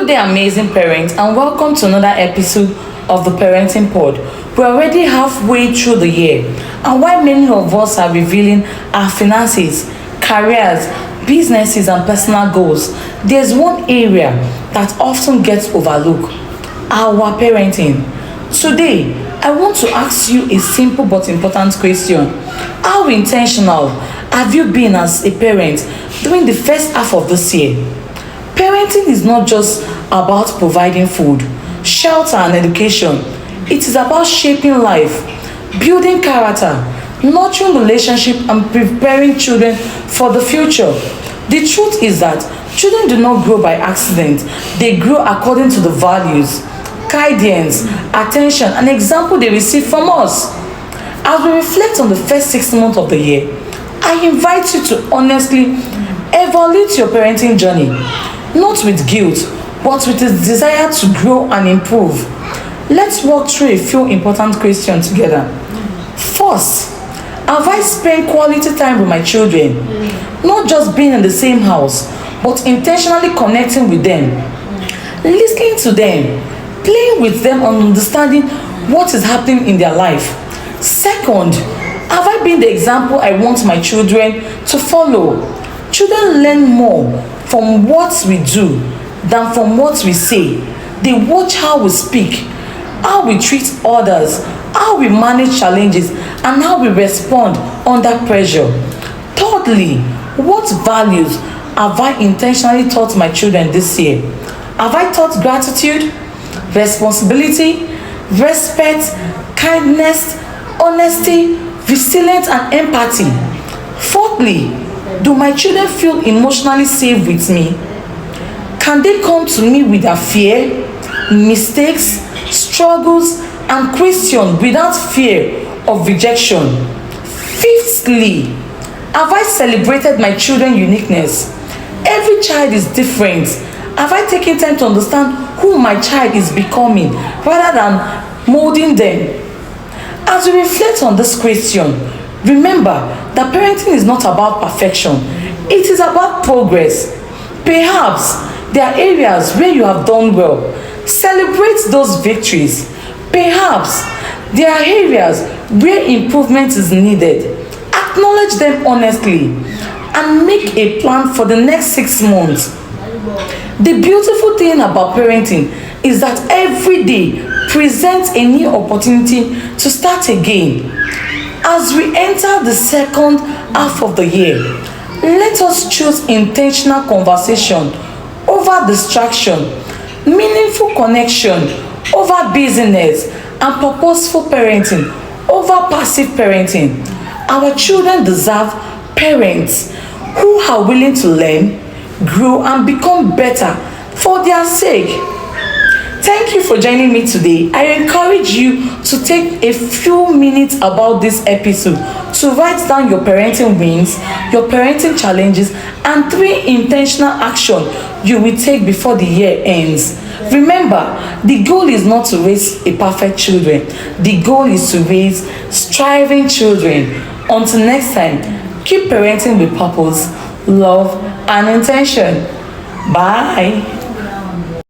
Good day, amazing parents, and welcome to another episode of the Parenting Pod. We're already halfway through the year, and while many of us are revealing our finances, careers, businesses, and personal goals, there's one area that often gets overlooked: our parenting. Today, I want to ask you a simple but important question. How intentional have you been as a parent during the first half of this year? Parenting is not just about providing food, shelter, and education. It is about shaping life, building character, nurturing relationship, and preparing children for the future. The truth is that children do not grow by accident. They grow according to the values, guidance, attention, and example they receive from us. As we reflect on the first 6 months of the year, I invite you to honestly evaluate your parenting journey, not with guilt, but with a desire to grow and improve. Let's walk through a few important questions together. First, have I spent quality time with my children? Not just being in the same house, but intentionally connecting with them, listening to them, playing with them, and understanding what is happening in their life. Second, have I been the example I want my children to follow? Children learn more from what we do than from what we say. They watch how we speak, how we treat others, how we manage challenges, and how we respond under pressure. Thirdly, what values have I intentionally taught my children this year? Have I taught gratitude, responsibility, respect, kindness, honesty, resilience, and empathy? Fourthly, do my children feel emotionally safe with me? Can they come to me with their fear, mistakes, struggles, and questions without fear of rejection? Fifthly, have I celebrated my children's uniqueness? Every child is different. Have I taken time to understand who my child is becoming rather than molding them? As we reflect on this question, remember that parenting is not about perfection. It is about progress. Perhaps there are areas where you have done well. Celebrate those victories. Perhaps there are areas where improvement is needed. Acknowledge them honestly and make a plan for the next 6 months. The beautiful thing about parenting is that every day presents a new opportunity to start again. As we enter the second half of the year, let us choose intentional conversation over distraction, meaningful connection over busyness, and purposeful parenting over passive parenting. Our children deserve parents who are willing to learn, grow, and become better for their sake. Thank you for joining me today. I encourage you to take a few minutes about this episode to write down your parenting wins, your parenting challenges, and 3 intentional actions you will take before the year ends. Remember, the goal is not to raise a perfect children. The goal is to raise striving children. Until next time, keep parenting with purpose, love, and intention. Bye.